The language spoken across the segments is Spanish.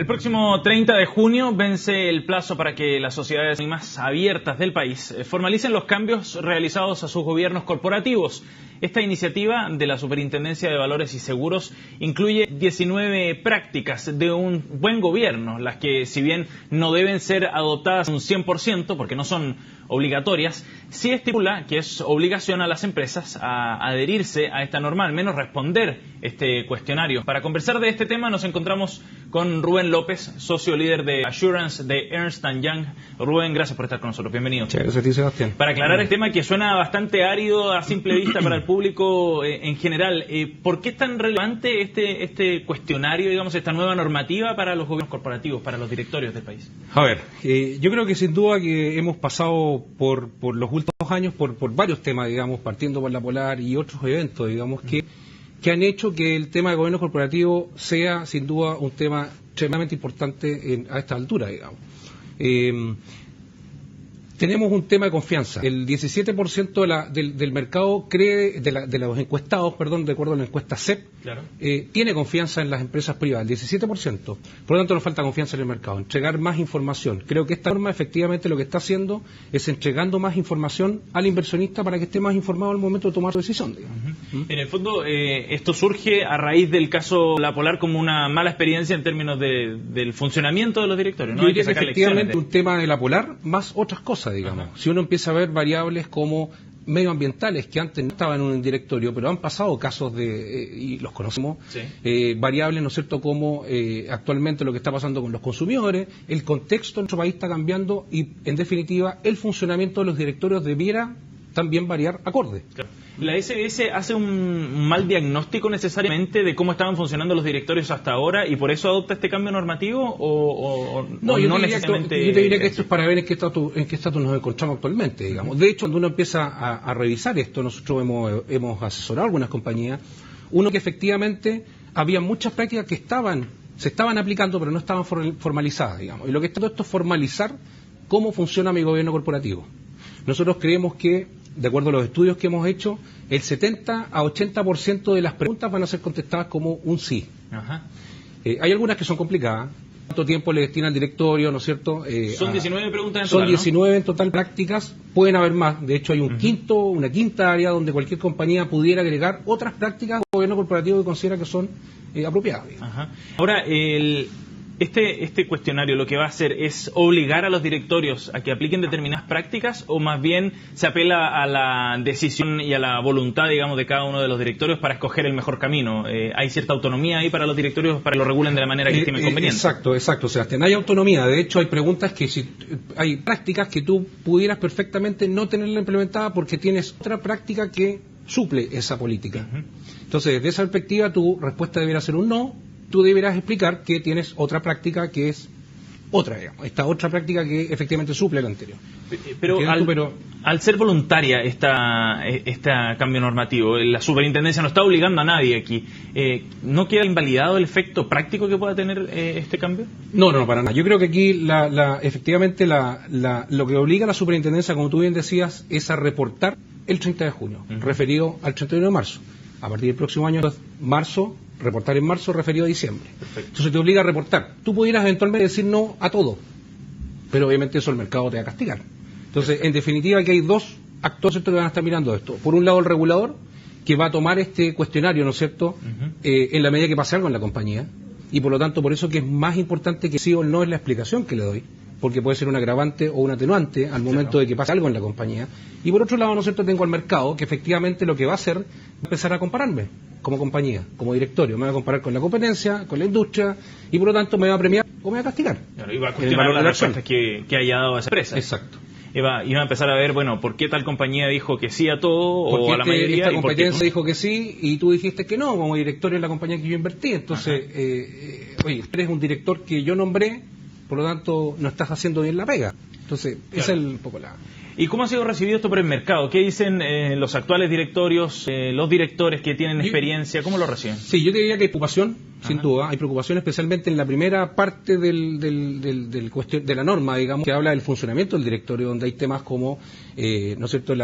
El próximo 30 de junio vence el plazo para que las sociedades más abiertas del país formalicen los cambios realizados a sus gobiernos corporativos. Esta iniciativa de la Superintendencia de Valores y Seguros incluye 19 prácticas de un buen gobierno, las que, si bien no deben ser adoptadas un 100%, porque no son obligatorias, sí estipula que es obligación a las empresas a adherirse a esta norma, al menos responder este cuestionario. Para conversar de este tema nos encontramos con Rubén López, socio líder de Assurance de Ernst & Young. Rubén, gracias por estar con nosotros. Bienvenido. Muchas gracias a ti, Sebastián. Para aclarar el tema que suena bastante árido a simple vista para el público en general, ¿por qué es tan relevante este cuestionario, digamos, esta nueva normativa para los gobiernos corporativos, para los directorios del país? A ver, yo creo que sin duda que hemos pasado por los últimos años por varios temas, digamos, partiendo por la Polar y otros eventos, digamos, que han hecho que el tema de gobierno corporativo sea sin duda un tema tremendamente importante a esta altura, digamos. Tenemos un tema de confianza. El 17% del mercado cree, de los encuestados, de acuerdo a la encuesta CEP, claro, tiene confianza en las empresas privadas, el 17%. Por lo tanto, nos falta confianza en el mercado, entregar más información. Creo que esta norma efectivamente lo que está haciendo es entregando más información al inversionista para que esté más informado al momento de tomar su decisión, digamos. En el fondo, esto surge a raíz del caso La Polar como una mala experiencia en términos del funcionamiento de los directorios, ¿no? Yo diría que efectivamente un tema de La Polar más otras cosas, digamos. Ajá. Si uno empieza a ver variables como medioambientales que antes no estaban en un directorio, pero han pasado casos y los conocemos, sí, variables, ¿no es cierto?, como actualmente lo que está pasando con los consumidores, el contexto en nuestro país está cambiando y, en definitiva, el funcionamiento de los directorios debiera también variar acorde. Claro. ¿La SBS hace un mal diagnóstico necesariamente de cómo estaban funcionando los directorios hasta ahora y por eso adopta este cambio normativo o no necesariamente? Yo te diría que esto es para ver en qué estatus nos encontramos actualmente, digamos. De hecho, cuando uno empieza a revisar esto, nosotros hemos asesorado a algunas compañías, uno que efectivamente había muchas prácticas que se estaban aplicando pero no estaban formalizadas, digamos. Y lo que está todo esto es formalizar cómo funciona mi gobierno corporativo. Nosotros creemos que, de acuerdo a los estudios que hemos hecho, el 70 a 80% de las preguntas van a ser contestadas como un sí. Ajá. Hay algunas que son complicadas. ¿Cuánto tiempo le destina el directorio, no es cierto? Son 19 preguntas en total, son 19 ¿no? en total prácticas. Pueden haber más. De hecho, hay una quinta área donde cualquier compañía pudiera agregar otras prácticas al gobierno corporativo que considera que son apropiadas. Ajá. Ahora, este cuestionario lo que va a hacer es obligar a los directorios a que apliquen determinadas prácticas o más bien se apela a la decisión y a la voluntad, digamos, de cada uno de los directorios para escoger el mejor camino. ¿Hay cierta autonomía ahí para los directorios para que lo regulen de la manera que estimen conveniente? Exacto, Sebastián. Hay autonomía. De hecho, hay preguntas hay prácticas que tú pudieras perfectamente no tenerla implementada porque tienes otra práctica que suple esa política. Entonces, desde esa perspectiva, tu respuesta debería ser un no. Tú deberás explicar que tienes otra práctica que es otra, digamos, esta otra práctica que efectivamente suple la anterior. Pero al ser voluntaria esta cambio normativo, la superintendencia no está obligando a nadie aquí, ¿no queda invalidado el efecto práctico que pueda tener este cambio? No, para nada. Yo creo que aquí efectivamente lo que obliga a la superintendencia, como tú bien decías, es a reportar el 30 de junio, referido al 31 de marzo. A partir del próximo año, reportar en marzo referido a diciembre. Perfecto. Entonces te obliga a reportar. Tú pudieras eventualmente decir no a todo, pero obviamente eso el mercado te va a castigar. Entonces, en definitiva, aquí hay dos actores que van a estar mirando esto. Por un lado, el regulador, que va a tomar este cuestionario, ¿no es cierto?, en la medida que pase algo en la compañía, y por lo tanto, por eso que es más importante que sí o no es la explicación que le doy, porque puede ser un agravante o un atenuante al momento de que pase algo en la compañía. Y por otro lado, ¿no es cierto?, tengo al mercado que efectivamente lo que va a hacer es empezar a compararme como compañía, como directorio. Me va a comparar con la competencia, con la industria, y por lo tanto me va a premiar o me va a castigar. Claro, y va a cuestionar las respuestas que haya dado a esa empresa. Exacto. Y va a empezar a ver, bueno, ¿por qué tal compañía dijo que sí a todo o a la mayoría? Esta competencia dijo que sí y tú dijiste que no, como directorio en la compañía que yo invertí. Entonces, oye, eres un director que yo nombré, por lo tanto no estás haciendo bien la pega. Entonces, claro, esa es un poco la... ¿Y cómo ha sido recibido esto por el mercado? ¿Qué dicen los actuales directorios, los directores que tienen experiencia? ¿Cómo lo reciben? Sí, yo te diría que hay preocupación, sin duda. Hay preocupación especialmente en la primera parte de la norma, digamos, que habla del funcionamiento del directorio, donde hay temas como, ¿no es cierto?,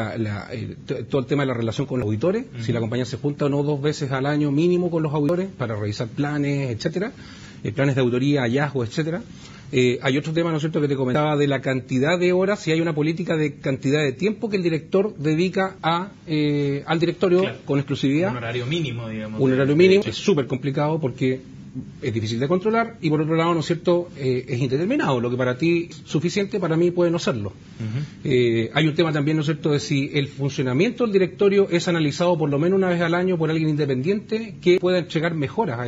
todo el tema de la relación con los auditores, si la compañía se junta o no 2 veces al año mínimo con los auditores para revisar planes, etcétera. planes de auditoría, hallazgos, etcétera. Hay otro tema, ¿no es cierto?, que te comentaba de la cantidad de horas, si hay una política de cantidad de tiempo que el director dedica al directorio, claro, con exclusividad. Un horario mínimo, digamos. Un horario mínimo, es súper complicado porque es difícil de controlar y por otro lado, ¿no es cierto?, es indeterminado. Lo que para ti es suficiente, para mí puede no serlo. Hay un tema también, ¿no es cierto?, de si el funcionamiento del directorio es analizado por lo menos una vez al año por alguien independiente que pueda entregar mejoras a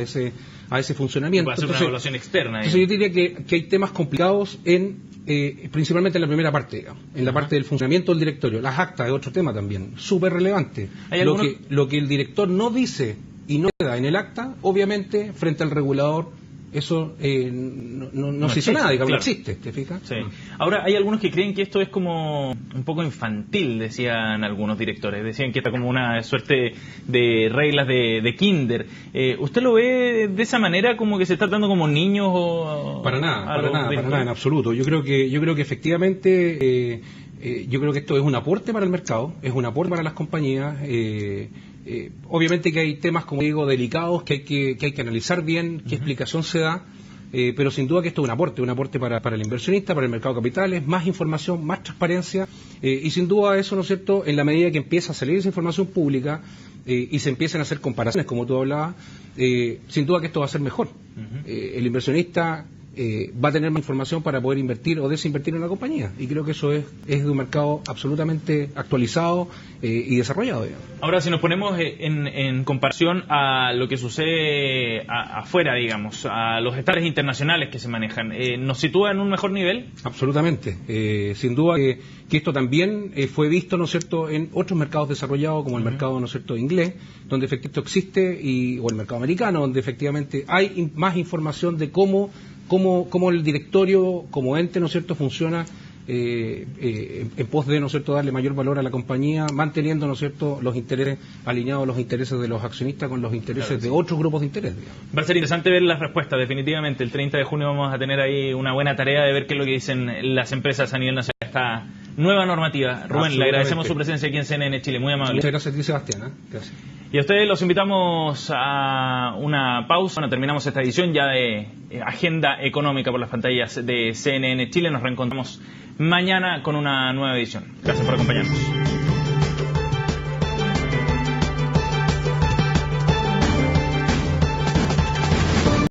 ese funcionamiento. Va a ser una evaluación externa. Entonces yo diría que hay temas complicados principalmente en la primera parte, digamos, en la parte del funcionamiento del directorio. Las actas es otro tema también, súper relevante. Lo que el director no dice y no queda en el acta, obviamente, frente al regulador, eso no se hizo nada, digamos, claro, no existe, ¿te fijas? Sí. Ahora, hay algunos que creen que esto es como un poco infantil, decían algunos directores, decían que está como una suerte de reglas de kinder. ¿Usted lo ve de esa manera, como que se está tratando como niños o...? Para nada, en absoluto. Yo creo que efectivamente, yo creo que esto es un aporte para el mercado, es un aporte para las compañías. Obviamente que hay temas, como digo, delicados que hay que analizar bien, qué explicación se da, pero sin duda que esto es un aporte para el inversionista, para el mercado de capitales, más información, más transparencia, y sin duda eso, ¿no es cierto?, en la medida que empieza a salir esa información pública y se empiezan a hacer comparaciones, como tú hablabas, sin duda que esto va a ser mejor. El inversionista va a tener más información para poder invertir o desinvertir en la compañía, y creo que eso es de un mercado absolutamente actualizado y desarrollado, digamos. Ahora, si nos ponemos en comparación a lo que sucede afuera, digamos, a los estándares internacionales que se manejan, ¿nos sitúa en un mejor nivel? Absolutamente. Sin duda que esto también fue visto, ¿no es cierto?, en otros mercados desarrollados, como el mercado, ¿no es cierto?, inglés, donde efectivamente existe, o el mercado americano, donde efectivamente hay más información de cómo el directorio como ente, ¿no es cierto?, funciona en pos de, ¿no es cierto?, darle mayor valor a la compañía, manteniendo, ¿no es cierto?, los intereses alineados, los intereses de los accionistas con los intereses de otros grupos de interés, digamos. Va a ser interesante ver las respuestas, definitivamente. El 30 de junio vamos a tener ahí una buena tarea de ver qué es lo que dicen las empresas a nivel nacional. Esta nueva normativa. Rubén, le agradecemos su presencia aquí en CNN Chile, muy amable. Muchas gracias a ti, Sebastián. Gracias. Y a ustedes los invitamos a una pausa. Bueno, terminamos esta edición ya de Agenda Económica por las pantallas de CNN Chile. Nos reencontramos mañana con una nueva edición. Gracias por acompañarnos.